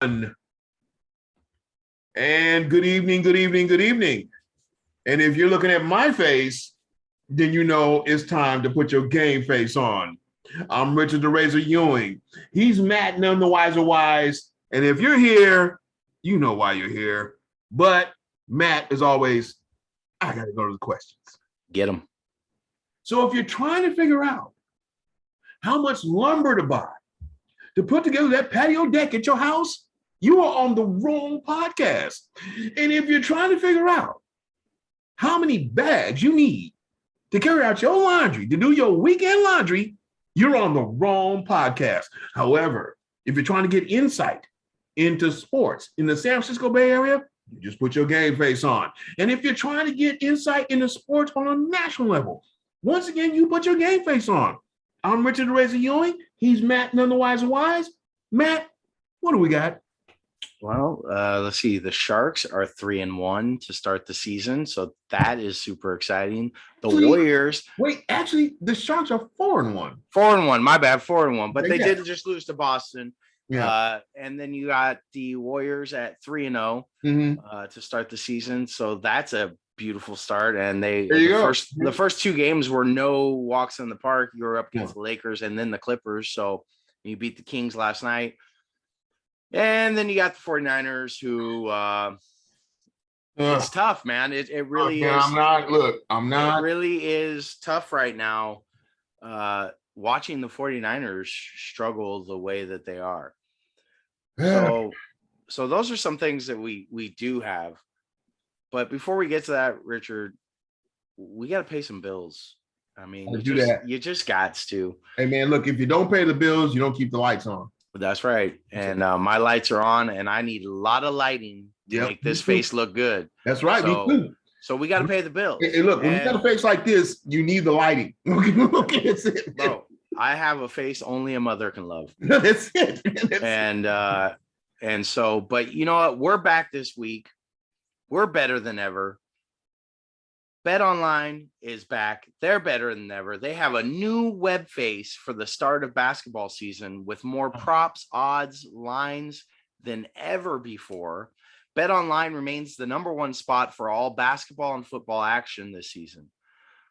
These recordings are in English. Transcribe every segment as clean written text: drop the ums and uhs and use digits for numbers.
And good evening, good evening, good evening. And if you're looking at my face, then you know it's time to put your game face on. I'm Richard TheRazor Ewing. He's Matt, NoneTheWiser Wise. And if you're here, you know why you're here. But Matt, as always, I got to go to the questions. Get them. So if you're trying to figure out how much lumber to buy to put together that patio deck at your house, you are on the wrong podcast. And if you're trying to figure out how many bags you need to carry out your laundry, to do your weekend laundry, you're on the wrong podcast. However, if you're trying to get insight into sports in the San Francisco Bay Area, you just put your game face on. And if you're trying to get insight into sports on a national level, once again, you put your game face on. I'm Richard TheRazor Ewing. He's Matt, NoneTheWiser Wise. Matt, what do we got? Well, let's see. The Sharks are 3-1 to start the season, so that is super exciting. The Warriors. Wait, actually, the Sharks are 4-1. 4-1. My bad, 4-1. But they did just lose to Boston. Yeah. And then you got the Warriors at 3-0 to start the season. So that's a beautiful start. And the first two games were no walks in the park. You were up against the Lakers and then the Clippers. So you beat the Kings last night. And then you got the 49ers who it's tough, man. It really is. I'm not. It really is tough right now. Watching the 49ers struggle the way that they are. So those are some things that we do have. But before we get to that, Richard, we got to pay some bills. I mean, you just got to. Hey, man, look, if you don't pay the bills, you don't keep the lights on. That's right. And my lights are on, and I need a lot of lighting to make this face look good. That's right. Me too. So we got to pay the bills. Hey, look, when you got a face like this, you need the lighting. Okay, that's it. Bro, I have a face only a mother can love. That's it. And so, but you know what? We're back this week. We're better than ever. Bet Online is back. They're better than ever. They have a new web face for the start of basketball season with more props, odds, lines than ever before. Bet Online remains the number one spot for all basketball and football action this season.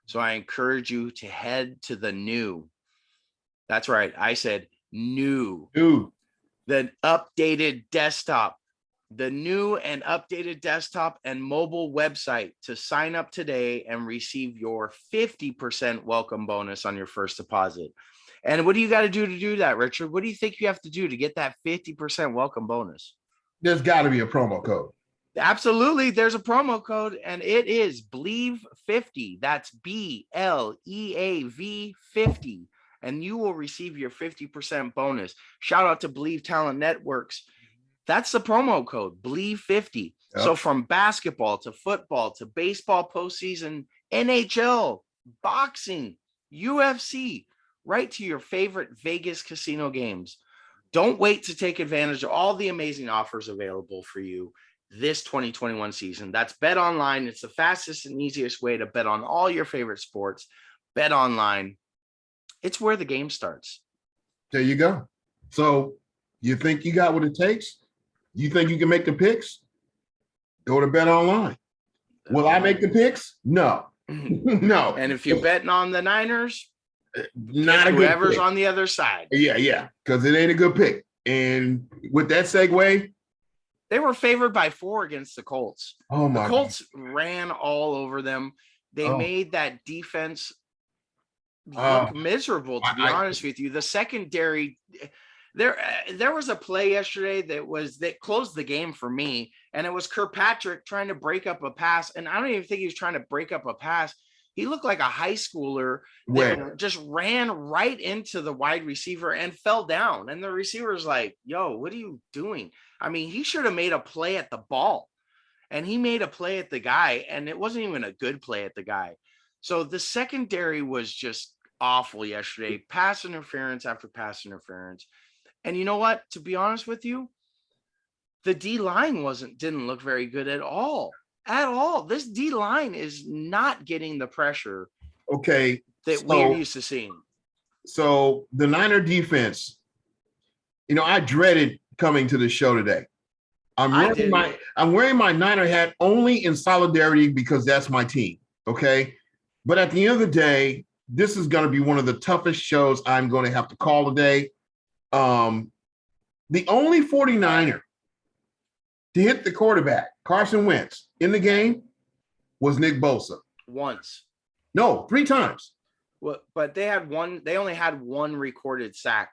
So I encourage you to head to the new. That's right. I said new. The updated desktop. The new and updated desktop and mobile website to sign up today and receive your 50% welcome bonus on your first deposit. And what do you got to do that, Richard? What do you think you have to do to get that 50% welcome bonus? There's got to be a promo code. Absolutely. There's a promo code, and it is BLEAV50. That's BLEAV 50. And you will receive your 50% bonus. Shout out to Believe Talent Networks. That's the promo code, BLEAV50. Yep. So from basketball to football to baseball postseason, NHL, boxing, UFC, right to your favorite Vegas casino games. Don't wait to take advantage of all the amazing offers available for you this 2021 season. That's Bet Online. It's the fastest and easiest way to bet on all your favorite sports. Bet Online. It's where the game starts. There you go. So you think you got what it takes? You think you can make the picks? Go to Bet Online. Will I make the picks? No. No. And if you're betting on the Niners, not whoever's on the other side. Yeah. Because it ain't a good pick. And with that segue, they were favored by 4 against the Colts. Oh my! The Colts ran all over them. They made that defense look miserable, to be honest with you. The secondary. There was a play yesterday that closed the game for me, and it was Kirkpatrick trying to break up a pass, and I don't even think he was trying to break up a pass. He looked like a high schooler that just ran right into the wide receiver and fell down, and the receiver's like, "Yo, what are you doing?" I mean, he should have made a play at the ball, and he made a play at the guy, and it wasn't even a good play at the guy. So the secondary was just awful yesterday, pass interference after pass interference. And you know what? To be honest with you, the D line didn't look very good at all. At all. This D line is not getting the pressure that we're used to seeing. So the Niner defense, I dreaded coming to the show today. I'm wearing my Niner hat only in solidarity because that's my team. Okay. But at the end of the day, this is going to be one of the toughest shows I'm going to have to call today. The only 49er to hit the quarterback, Carson Wentz, in the game was Nick Bosa. Once. No, 3 times. Well, but they only had one recorded sack.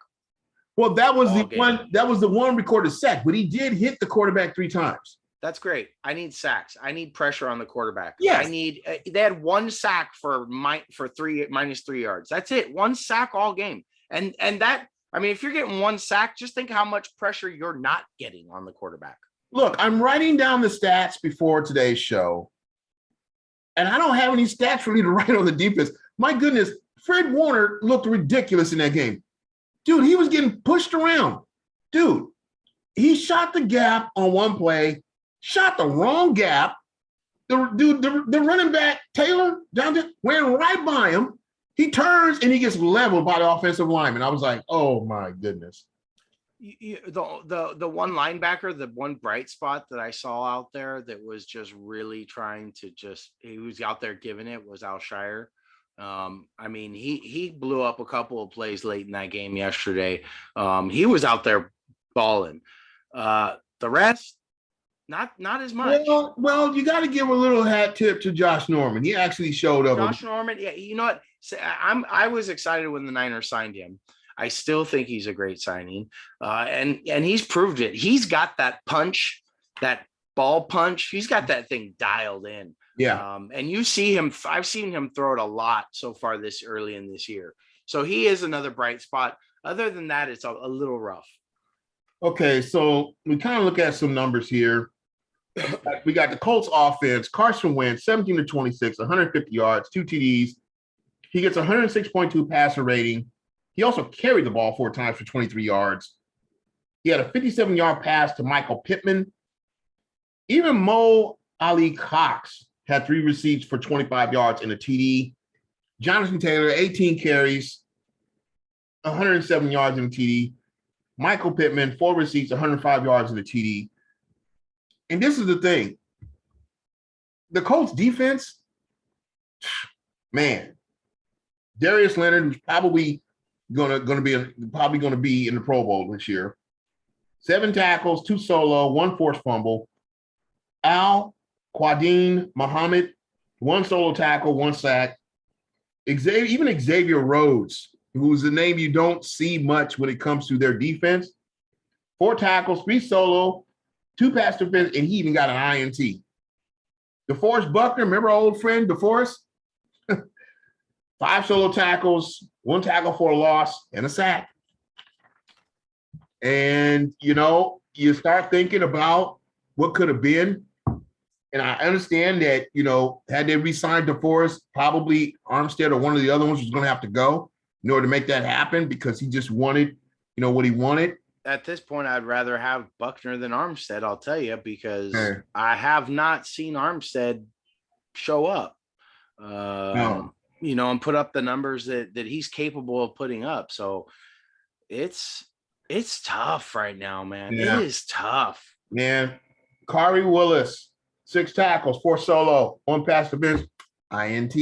Well, that was the one recorded sack, but he did hit the quarterback 3 times. That's great. I need sacks. I need pressure on the quarterback. Yes. They had 1 sack for -3 yards. That's it. 1 sack all game. And that, I mean, if you're getting 1 sack, just think how much pressure you're not getting on the quarterback. Look, I'm writing down the stats before today's show, and I don't have any stats for me to write on the defense. My goodness, Fred Warner looked ridiculous in that game. Dude, he was getting pushed around. Dude, he shot the gap on one play, shot the wrong gap. The running back, Taylor, went right by him. He turns and he gets leveled by the offensive lineman. I was like, oh my goodness. The one linebacker, the one bright spot that I saw out there that was just really trying to he was out there giving it was Alshire. I mean, he blew up a couple of plays late in that game yesterday. He was out there balling. The rest, not as much. Well, you got to give a little hat tip to Josh Norman. He actually showed up. Josh Norman, yeah. You know what? I was excited when the Niners signed him. I still think he's a great signing, and he's proved it. He's got that punch, that ball punch. He's got that thing dialed in. Yeah. And you see him. I've seen him throw it a lot so far this early in this year. So he is another bright spot. Other than that, it's a little rough. Okay, so we kind of look at some numbers here. We got the Colts offense. Carson Wentz, 17-26, 150 yards, 2 TDs. He gets 106.2 passer rating. He also carried the ball 4 times for 23 yards. He had a 57-yard pass to Michael Pittman. Even Mo Ali Cox had 3 receipts for 25 yards and a TD. Jonathan Taylor, 18 carries, 107 yards and a TD. Michael Pittman, 4 receipts, 105 yards and a TD. And this is the thing. The Colts defense, man, Darius Leonard, who's probably going to be in the Pro Bowl this year. 7 tackles, 2 solo, 1 forced fumble. Al Quadin Muhammad, 1 solo tackle, 1 sack. Xavier Rhodes, who's a name you don't see much when it comes to their defense. 4 tackles, 3 solo, 2 pass defense, and he even got an INT. DeForest Buckner, remember our old friend DeForest? 5 solo tackles, 1 tackle for a loss, and a sack. And, you start thinking about what could have been. And I understand that, had they re-signed DeForest, probably Armstead or one of the other ones was going to have to go in order to make that happen because he just wanted, what he wanted. At this point, I'd rather have Buckner than Armstead, I'll tell you, because I have not seen Armstead show up. No. And put up the numbers that he's capable of putting up. So it's tough right now, man. Yeah. It is tough. Man, Kari Willis, 6 tackles, 4 solo, 1 pass defense, INT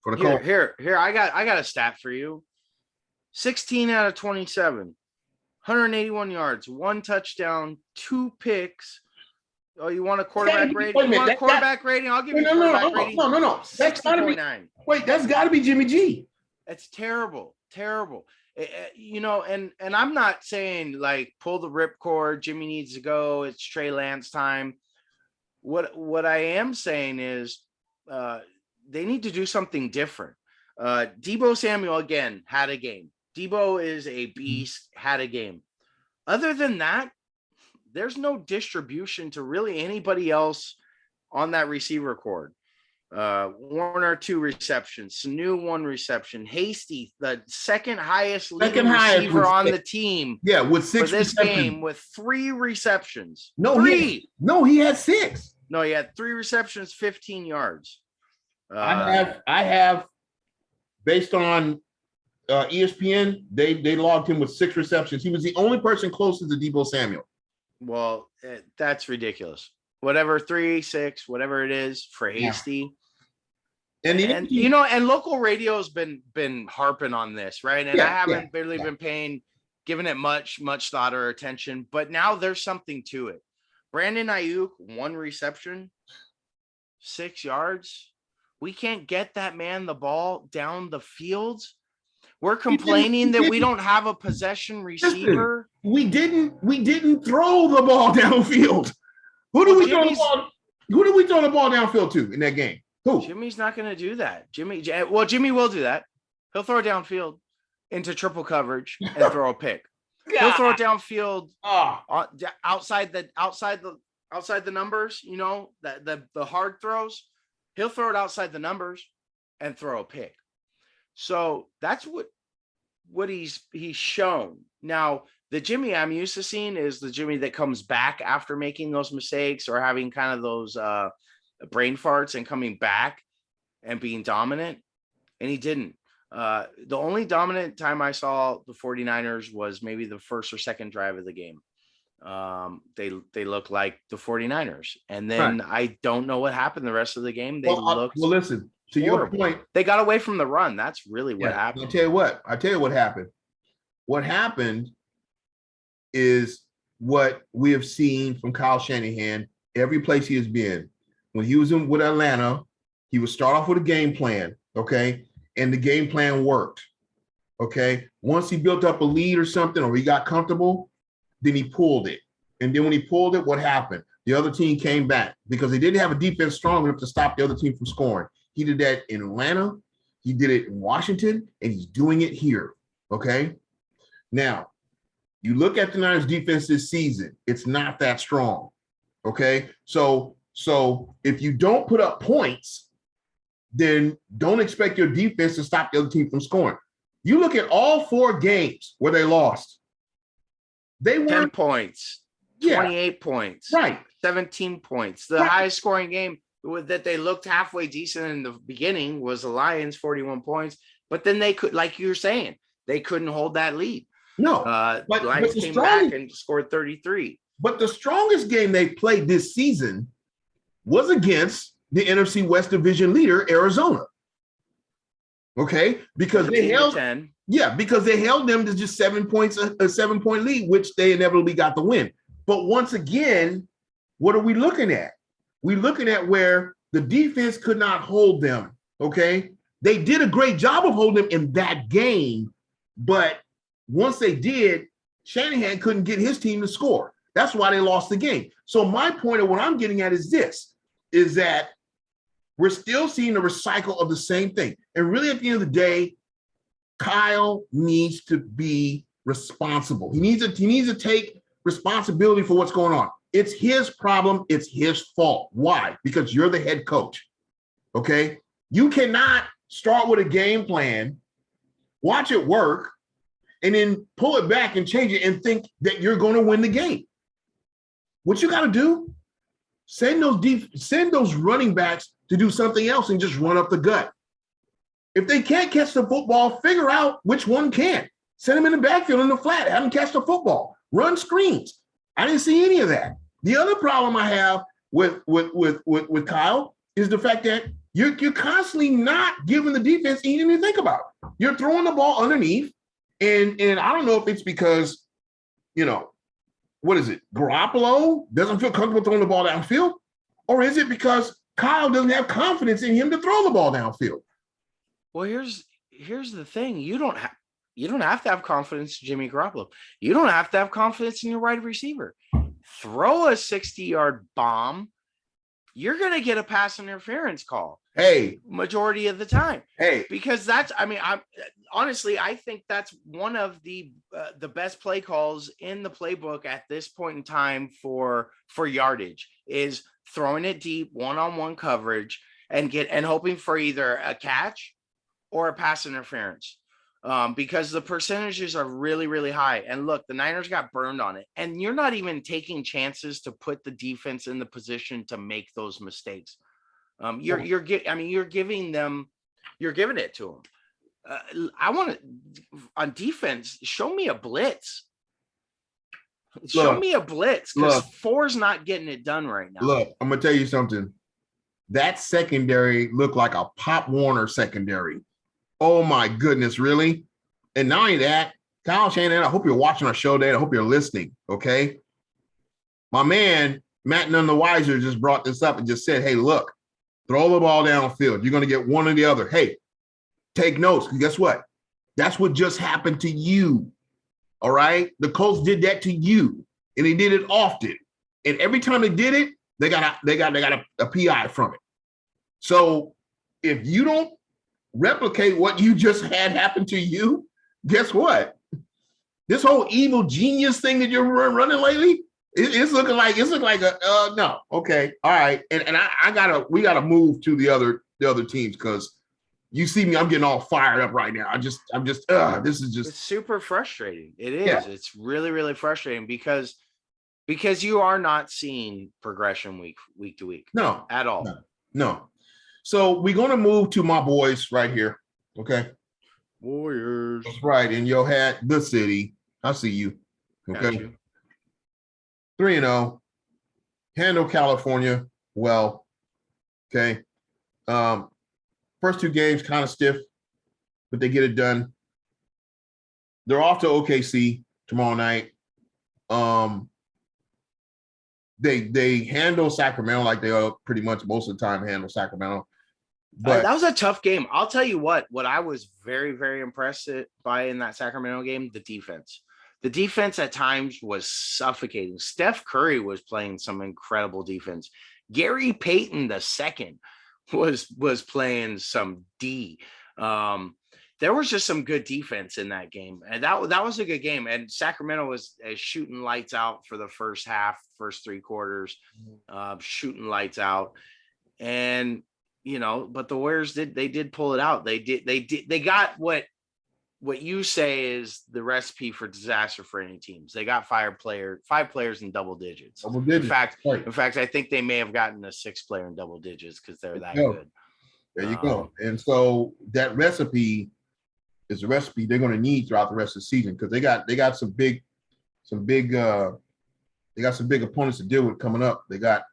for the Colts. Here, I got a stat for you. 16 out of 27, 181 yards, 1 touchdown, 2 picks. Oh, you want a quarterback rating? Rating? I'll give you a quarterback rating. No. That's got to be 9. Wait, that's got to be Jimmy G. It's terrible. And I'm not saying like pull the ripcord. Jimmy needs to go. It's Trey Lance time. What I am saying is they need to do something different. Deebo Samuel again had a game. Deebo is a beast. Had a game. Other than that, there's no distribution to really anybody else on that receiver cord. Warner 2 receptions, Sanu 1 reception, Hasty the second highest receiver on the team. Yeah, with 6 for this receptions. game with 3 receptions. No, 3. He had 6. No, he had 3 receptions, 15 yards. I have based on ESPN, they logged him with 6 receptions. He was the only person closest to Deebo Samuel. Well, that's ridiculous. Whatever 3, 6, whatever it is for Hasty. Yeah. And local radio's been harping on this, right? And I haven't really been giving it much thought or attention, but now there's something to it. Brandon Ayuk, 1 reception, 6 yards. We can't get that man the ball down the field. We're complaining that we don't have a possession receiver. We didn't throw the ball downfield. Who do we throw the ball downfield to in that game? Who? Jimmy's not going to do that. Jimmy will do that. He'll throw it downfield into triple coverage and throw a pick. He'll throw it downfield outside the numbers, you know, the hard throws. He'll throw it outside the numbers and throw a pick. So that's what he's shown. Now, the Jimmy I'm used to seeing is the Jimmy that comes back after making those mistakes or having kind of those brain farts and coming back and being dominant. And he didn't. The only dominant time I saw the 49ers was maybe the first or second drive of the game. They look like the 49ers. And then I don't know what happened the rest of the game. Listen, to your point, they got away from the run. That's really what happened. I'll tell you what happened. What happened is what we have seen from Kyle Shanahan every place he has been. When he was with Atlanta, he would start off with a game plan, okay? And the game plan worked, okay? Once he built up a lead or something, or he got comfortable, then he pulled it. And then when he pulled it, what happened? The other team came back because they didn't have a defense strong enough to stop the other team from scoring. He did that in Atlanta. He did it in Washington, and he's doing it here, okay? Now, you look at the Niners defense this season, it's not that strong, okay? So if you don't put up points, then don't expect your defense to stop the other team from scoring. You look at all 4 games where they lost. They won 10 points, 28 points, 17 points. The highest scoring game that they looked halfway decent in the beginning was the Lions, 41 points. But then they could, like you were saying, they couldn't hold that lead. No, the Lions came back and scored 33. But the strongest game they played this season was against the NFC West Division leader, Arizona. Okay, because they held 10. Yeah, because they held them to just 7 points, a 7-point lead, which they inevitably got the win. But once again, what are we looking at? We're looking at where the defense could not hold them. Okay, they did a great job of holding them in that game, but once they did, Shanahan couldn't get his team to score. That's why they lost the game. So my point of what I'm getting at is this, is that we're still seeing the recycle of the same thing. And really at the end of the day, Kyle needs to be responsible. He needs to take responsibility for what's going on. It's his problem. It's his fault. Why? Because you're the head coach. Okay? You cannot start with a game plan, watch it work, and then pull it back and change it and think that you're going to win the game. What you got to do, send those running backs to do something else and just run up the gut. If they can't catch the football, figure out which one can. Send them in the backfield in the flat. Have them catch the football. Run screens. I didn't see any of that. The other problem I have with Kyle is the fact that you're constantly not giving the defense anything to think about. You're throwing the ball underneath, and I don't know if it's because, what is it? Garoppolo doesn't feel comfortable throwing the ball downfield, or is it because Kyle doesn't have confidence in him to throw the ball downfield? Well, here's the thing. You don't have to have confidence in Jimmy Garoppolo. You don't have to have confidence in your wide receiver. Throw a 60-yard bomb. You're going to get a pass interference call. Hey, majority of the time. Hey, because I think that's one of the best play calls in the playbook at this point in time for yardage is throwing it deep, one-on-one coverage and hoping for either a catch or a pass interference. Because the percentages are really, really high. And look, the Niners got burned on it. And you're not even taking chances to put the defense in the position to make those mistakes. You're giving it to them. I want to on defense. Show me a blitz. Show me a blitz because 4's not getting it done right now. Look, I'm gonna tell you something. That secondary looked like a Pop Warner secondary. Oh my goodness, really? And not only that, Kyle Shanahan, I hope you're watching our show today. I hope you're listening. Okay. My man, Matt NoneTheWiser, just brought this up and just said, hey, look, throw the ball downfield. You're going to get one or the other. Hey, take notes. Guess what? That's what just happened to you. All right. The Colts did that to you, and they did it often. And every time they did it, they got a PI from it. So if you don't replicate what you just had happen to you, guess what? This whole evil genius thing that you're running lately, it's looking like a no. Okay, all right. And we gotta move to the other teams because you see me, I'm getting all fired up right now. I'm just this is just it's super frustrating. It is. Yeah. It's really, really frustrating because you are not seeing progression week to week. No, at all. No. So we're gonna move to my boys right here. Okay. Warriors. That's right. In your hat, the city. I see you. Okay. 3-0. Handle California well. Okay. First 2 games kind of stiff, but they get it done. They're off to OKC tomorrow night. They handle Sacramento like they are pretty much most of the time handle Sacramento. But that was a tough game. I'll tell you what I was very, very impressed by in that Sacramento game, the defense. The defense at times was suffocating. Steph Curry was playing some incredible defense. Gary Payton II was playing some D. There was just some good defense in that game. And that was a good game. And Sacramento was shooting lights out for the first half, first 3 quarters, shooting lights out. And but the Warriors did pull it out. They got what you say is the recipe for disaster for any teams. They got 5 players in double digits. In fact, I think they may have gotten a 6th player in double digits because they're that good. There you go. And so that recipe is a recipe they're going to need throughout the rest of the season because they got some big opponents to deal with coming up. They got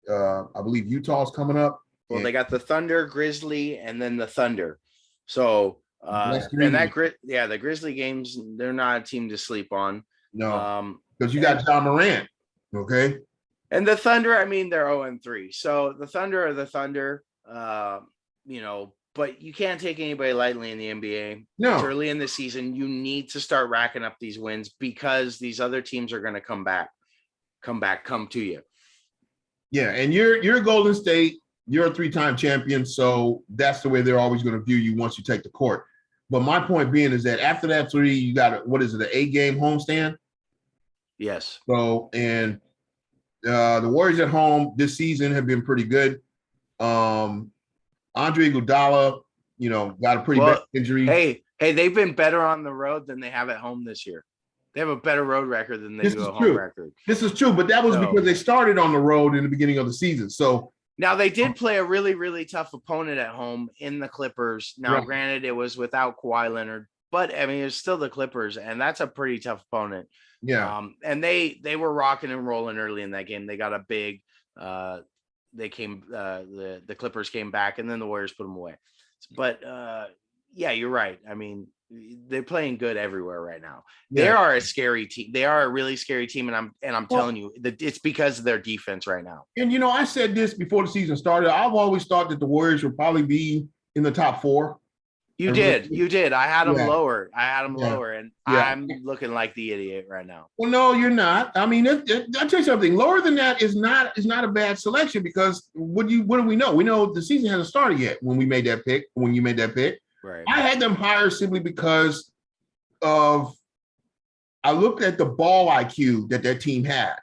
I believe Utah's coming up. Well, they got the Thunder, Grizzly, and then the Thunder. So the Grizzly games, they're not a team to sleep on. No, because you got John Morant, okay? And the Thunder, I mean, they're 0-3. So the Thunder are the Thunder, but you can't take anybody lightly in the NBA. No. It's early in the season. You need to start racking up these wins because these other teams are going to come to you. Yeah, and you're Golden State. You're a 3-time champion, so that's the way they're always going to view you once you take the court. But my point being is that after that 3, you got an 8-game homestand? Yes. So, and the Warriors at home this season have been pretty good. Andre Iguodala, got a pretty bad injury. Hey, they've been better on the road than they have at home this year. They have a better road record than they do a home record. This is true, but that was because they started on the road in the beginning of the season. So now they did play a really, really tough opponent at home in the Clippers. Now, Granted, it was without Kawhi Leonard, but I mean, it's still the Clippers, and that's a pretty tough opponent. Yeah. And they were rocking and rolling early in that game. They got a big. The Clippers came back, and then the Warriors put them away. But yeah, you're right. I mean, they're playing good everywhere right now. Yeah. They are a scary team. They are a really scary team, and I'm telling you that it's because of their defense right now. And I said this before the season started. I've always thought that the Warriors would probably be in the top 4. You did. I had them lower. And I'm looking like the idiot right now. Well, no, you're not. I mean, I'll tell you something. Lower than that is not a bad selection because what do we know? We know the season hasn't started yet when you made that pick. Right. I had them higher simply because I looked at the ball IQ that team had.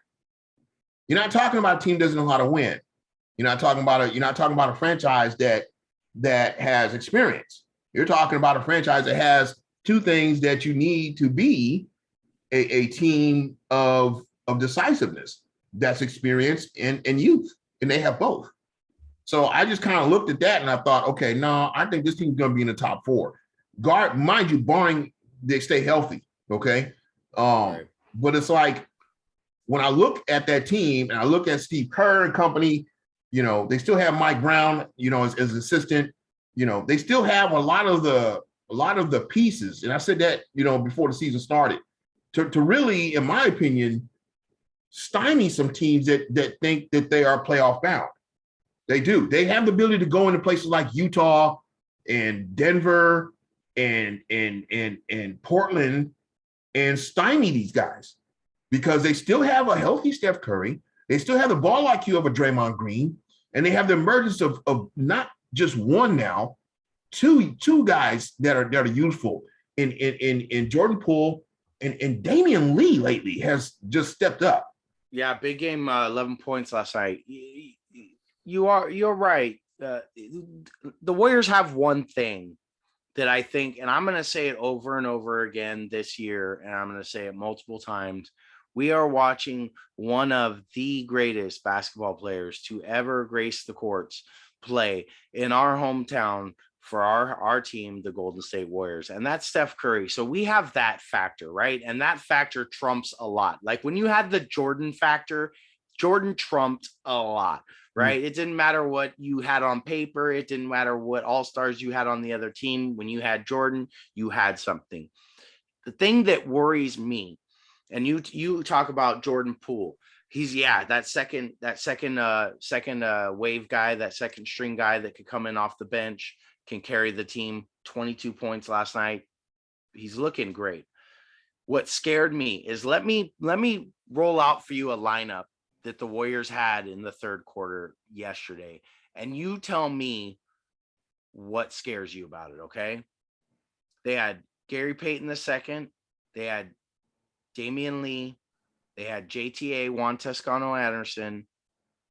You're not talking about a team that doesn't know how to win. You're not talking about a franchise that has experience. You're talking about a franchise that has 2 things that you need to be a team of decisiveness. That's experience and youth, and they have both. So I just kind of looked at that and I thought, okay, no, I think this team's going to be in the top 4. guard, mind you, barring they stay healthy. Okay. Right. But it's like when I look at that team and I look at Steve Kerr and company, they still have Mike Brown, as assistant. They still have a lot of the pieces. And I said that, before the season started, to really, in my opinion, stymie some teams that think that they are playoff bound. They do. They have the ability to go into places like Utah and Denver and Portland and stymie these guys because they still have a healthy Steph Curry. They still have the ball IQ of a Draymond Green, and they have the emergence of not just one now, two guys that are useful in Jordan Poole and Damian Lee lately has just stepped up. Yeah, big game, 11 points last night. You're right. The Warriors have one thing that I think, and I'm going to say it over and over again this year, and I'm going to say it multiple times. We are watching one of the greatest basketball players to ever grace the courts play in our hometown for our team, the Golden State Warriors, and that's Steph Curry. So we have that factor, right? And that factor trumps a lot. Like when you had the Jordan factor, Jordan trumped a lot, right? It didn't matter what you had on paper. It didn't matter what all-stars you had on the other team. When you had Jordan, you had something. The thing that worries me, and you talk about Jordan Poole, he's that second wave guy, that second string guy that could come in off the bench, can carry the team. 22 points last night. He's looking great. What scared me is let me roll out for you a lineup that the Warriors had in the third quarter yesterday, and you tell me what scares you about it, okay? They had Gary Payton II, they had Damian Lee, they had JTA, Juan Toscano-Anderson,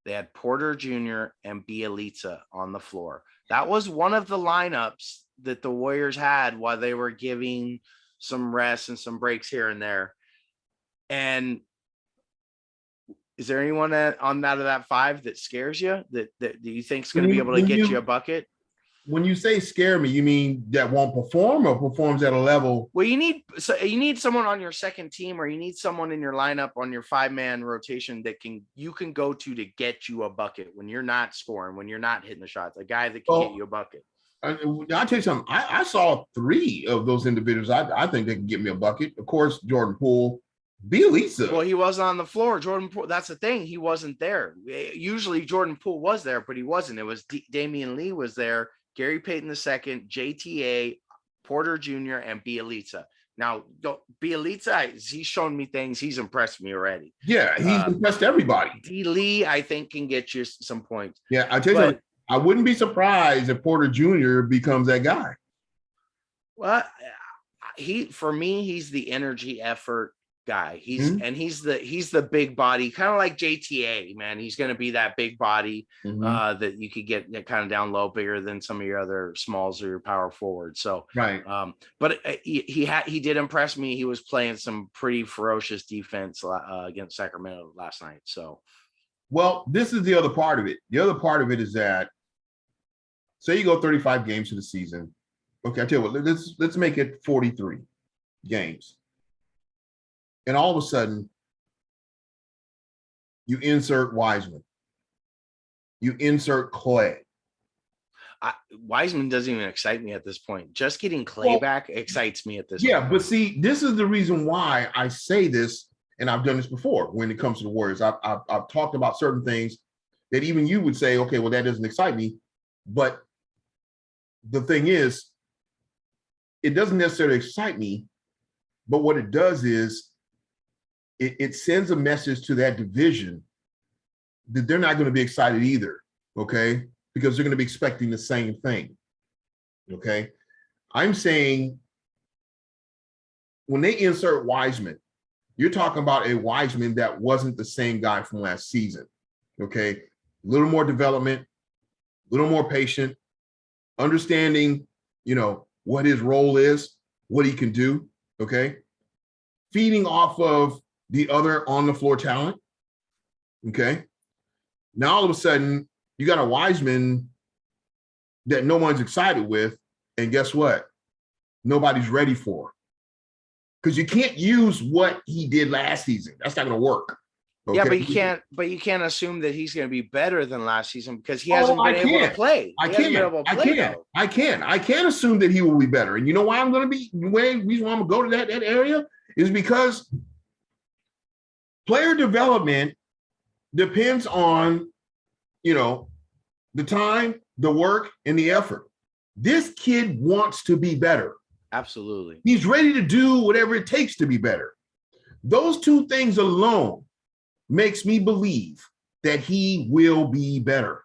they had Porter Jr. and Bielitsa on the floor. That was one of the lineups that the Warriors had while they were giving some rest and some breaks here and there. And is there anyone on that of that five that scares you that you think is going to be able to get you a bucket? When you say scare me, you mean that won't perform or performs at a level? Well, you need someone on your second team, or you need someone in your lineup on your 5-man rotation that you can go to get you a bucket when you're not scoring, when you're not hitting the shots, a guy that can get you a bucket. I'll tell you something. I saw 3 of those individuals. I think they can get me a bucket. Of course, Jordan Poole, Bielitsa. Well, he wasn't on the floor. Jordan Poole, that's the thing. He wasn't there. Usually Jordan Poole was there, but he wasn't. It was Damian Lee was there, Gary Payton II, JTA, Porter Jr., and Bielitsa. Now, Bielitsa, he's shown me things. He's impressed me already. Yeah, he's impressed everybody. D. Lee, I think, can get you some points. Yeah, I tell you something. I wouldn't be surprised if Porter Jr. becomes that guy. Well, for me, he's the energy effort guy. He's the big body, kind of like JTA, man. He's going to be that big body that you could get kind of down low, bigger than some of your other smalls or your power forwards. So right. But he did impress me. He was playing some pretty ferocious defense against Sacramento last night. So, well, this is the other part of it. The other part of it is that, say you go 35 games to the season. Okay, I tell you what, let's make it 43 games. And all of a sudden, you insert Wiseman. You insert Clay. Wiseman doesn't even excite me at this point. Just getting Clay back excites me at this point. Yeah, but see, this is the reason why I say this, and I've done this before when it comes to the Warriors. I've talked about certain things that even you would say, okay, well, that doesn't excite me. But the thing is, it doesn't necessarily excite me, but what it does is it sends a message to that division that they're not going to be excited either, okay? Because they're going to be expecting the same thing, okay? I'm saying when they insert Wiseman, you're talking about a Wiseman that wasn't the same guy from last season, okay? A little more development, a little more patient, understanding, what his role is, what he can do, okay? Feeding off of the other on-the-floor talent, okay? Now, all of a sudden, you got a Wiseman that no one's excited with, and guess what? nobody's ready for. Because you can't use what he did last season. That's not going to work. Okay? Yeah, but you can't assume that he's going to be better than last season because he hasn't been able to play. I can't assume that he will be better. And you know why I'm going to be, the reason why I'm going to go to that area is because player development depends on, the time, the work, and the effort. This kid wants to be better. Absolutely. He's ready to do whatever it takes to be better. Those two things alone makes me believe that he will be better.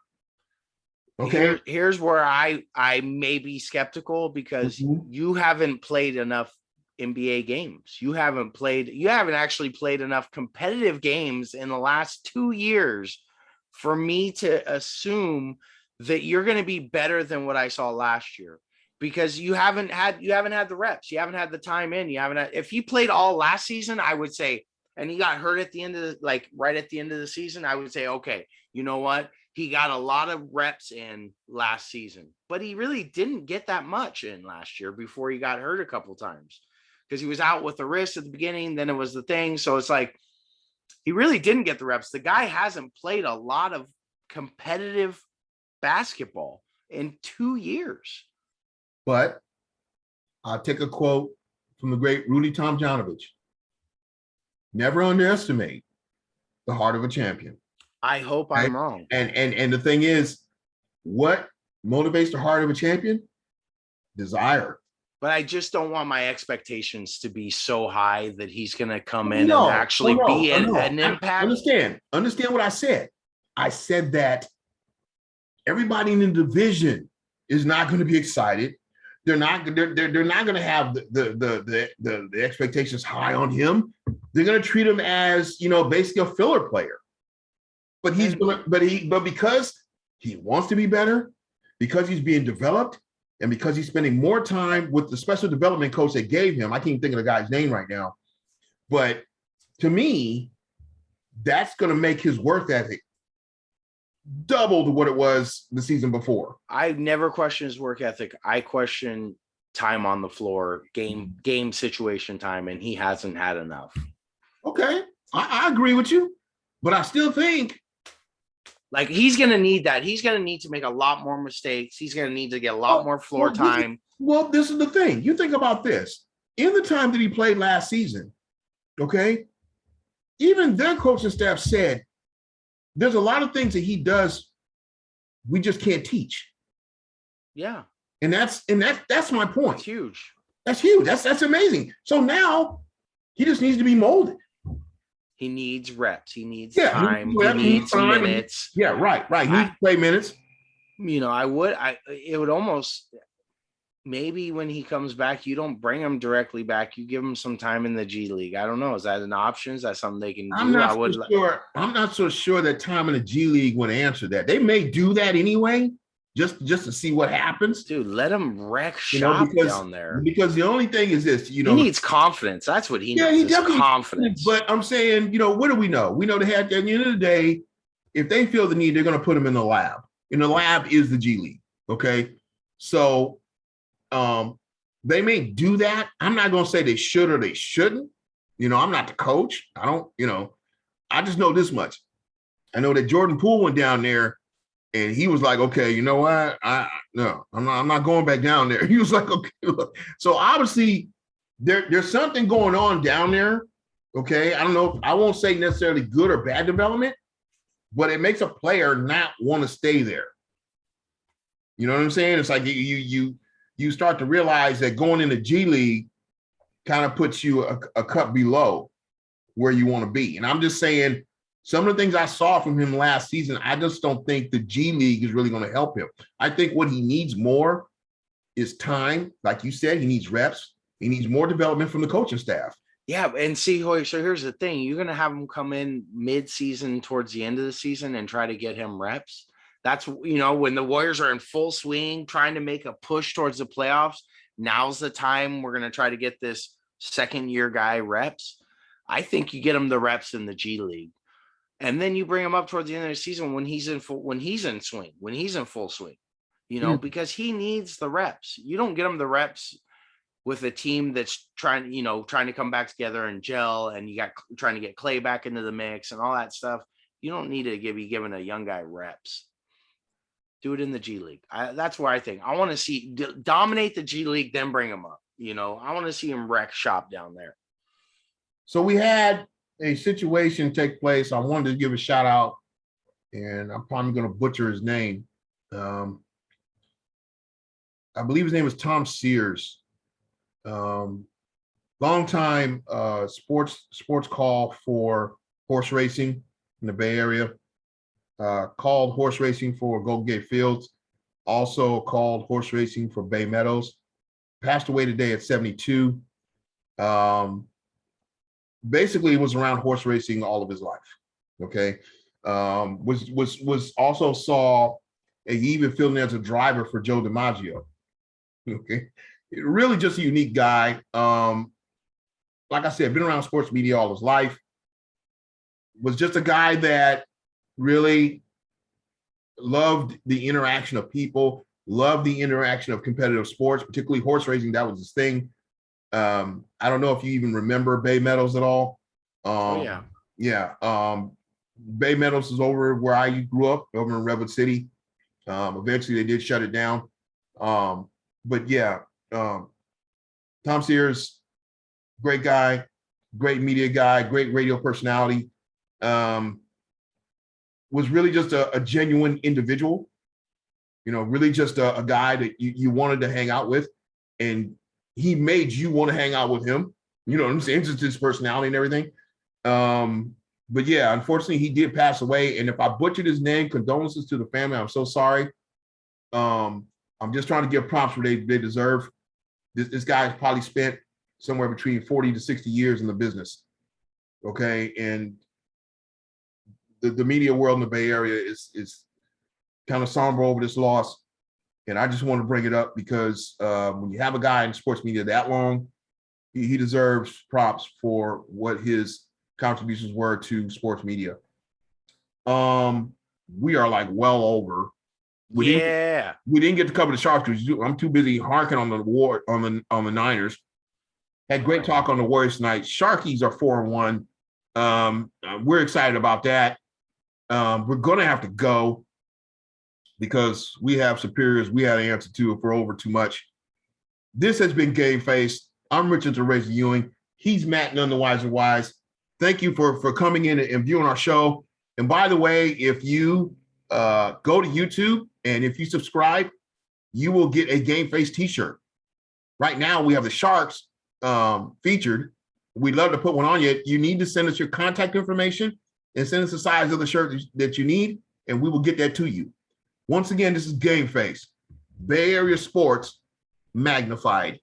Okay. Here's where I may be skeptical because you haven't played enough NBA games. You haven't actually played enough competitive games in the last 2 years for me to assume that you're going to be better than what I saw last year, because you haven't had the reps. You haven't had the time in. If he played all last season, I would say, and he got hurt at the end of right at the end of the season, I would say, okay, you know what? He got a lot of reps in last season, but he really didn't get that much in last year before he got hurt a couple times because he was out with the wrist at the beginning. Then it was the thing. So it's like, he really didn't get the reps. The guy hasn't played a lot of competitive basketball in 2 years. But I'll take a quote from the great Rudy Tomjanovich. Never underestimate the heart of a champion. I hope I'm wrong. And the thing is, what motivates the heart of a champion? Desire. But I just don't want my expectations to be so high that he's going to come in and actually be an impact. Understand what I said. I said that everybody in the division is not going to be excited. They're not going to have the expectations high on him. They're going to treat him as, basically a filler player. But because he wants to be better, because he's being developed, and because he's spending more time with the special development coach they gave him, I can't even think of the guy's name right now. But to me, that's going to make his work ethic double to what it was the season before. I never question his work ethic. I question time on the floor, game situation time, and he hasn't had enough. Okay, I agree with you, but I still think he's going to need that. He's going to need to make a lot more mistakes. He's going to need to get a lot more floor time. This is the thing. You think about this. In the time that he played last season, okay, even their coaching staff said there's a lot of things that he does we just can't teach. Yeah. And that's my point. It's huge. That's huge. That's amazing. So now he just needs to be molded. He needs reps. He needs time. He needs minutes. Yeah, right. He needs to play minutes. It would almost, maybe when he comes back, you don't bring him directly back. You give him some time in the G League. I don't know. Is that an option? Is that something they can do? I'm not so sure that time in the G League would answer that. They may do that anyway, just to see what happens. Dude, let him wreck shop down there. Because the only thing is this, he needs confidence. That's what he needs. He definitely confidence. But I'm saying, what do we know? We know they had, at the end of the day, if they feel the need, they're going to put him in the lab. And the lab is the G League. Okay. So they may do that. I'm not going to say they should or they shouldn't. I'm not the coach. I don't, I just know this much. I know that Jordan Poole went down there and he was like, okay, you know what? I'm not going back down there. He was like, okay. Look. So obviously there's something going on down there. Okay. I don't know. I won't say necessarily good or bad development, but it makes a player not want to stay there. You know what I'm saying? It's like you start to realize that going into G League kind of puts you a cut below where you want to be. And I'm just saying, some of the things I saw from him last season, I just don't think the G League is really going to help him. I think what he needs more is time. Like you said, he needs reps. He needs more development from the coaching staff. Yeah, and see, Hoy, so here's the thing. You're going to have him come in mid-season towards the end of the season and try to get him reps. That's, when the Warriors are in full swing, trying to make a push towards the playoffs, now's the time we're going to try to get this second-year guy reps. I think you get him the reps in the G League. And then you bring him up towards the end of the season when he's in full swing, because he needs the reps. You don't get him the reps with a team that's trying to come back together and gel, and you got trying to get Clay back into the mix and all that stuff. You don't need to be giving a young guy reps. Do it in the G League. That's where I think I want to see dominate the G League, then bring him up. I want to see him wreck shop down there. So we had a situation take place. I wanted to give a shout out, and I'm probably going to butcher his name. I believe his name was Tom Sears. Longtime sports call for horse racing in the Bay Area. Called horse racing for Golden Gate Fields. Also called horse racing for Bay Meadows. Passed away today at 72. Basically, was around horse racing all of his life. Okay, was also he even filled in as a driver for Joe DiMaggio. Okay, really just a unique guy. Like I said, been around sports media all his life. Was just a guy that really loved the interaction of people, loved the interaction of competitive sports, particularly horse racing. That was his thing. I don't know if you even remember Bay Meadows at all. Yeah. Bay Meadows is over where I grew up, over in Redwood City. Eventually they did shut it down. But yeah, Tom Sears, great guy, great media guy, great radio personality. Was really just a genuine individual, really just a guy that you wanted to hang out with, and he made you want to hang out with him. You know what I'm saying? Just his personality and everything. But yeah, unfortunately, he did pass away. And if I butchered his name, condolences to the family. I'm so sorry. I'm just trying to give props where they deserve. This guy's probably spent somewhere between 40 to 60 years in the business. Okay, and the media world in the Bay Area is kind of somber over this loss. And I just want to bring it up because when you have a guy in sports media that long, he deserves props for what his contributions were to sports media. We are like well over. We didn't get to cover the Sharks because I'm too busy harking on the war on the Niners. Had great talk on the Warriors tonight. Sharkies are 4-1. We're excited about that. We're gonna have to go because we have superiors we had to answer to for over too much. This has been GameFACE. I'm Richard TheRazor Ewing. He's Matt, NoneTheWiser Wise. Thank you for coming in and viewing our show. And by the way, if you go to YouTube and if you subscribe, you will get a GameFACE t-shirt. Right now, we have the Sharks featured. We'd love to put one on you. You need to send us your contact information and send us the size of the shirt that you need, and we will get that to you. Once again, this is GameFACE, Bay Area Sports Magnified.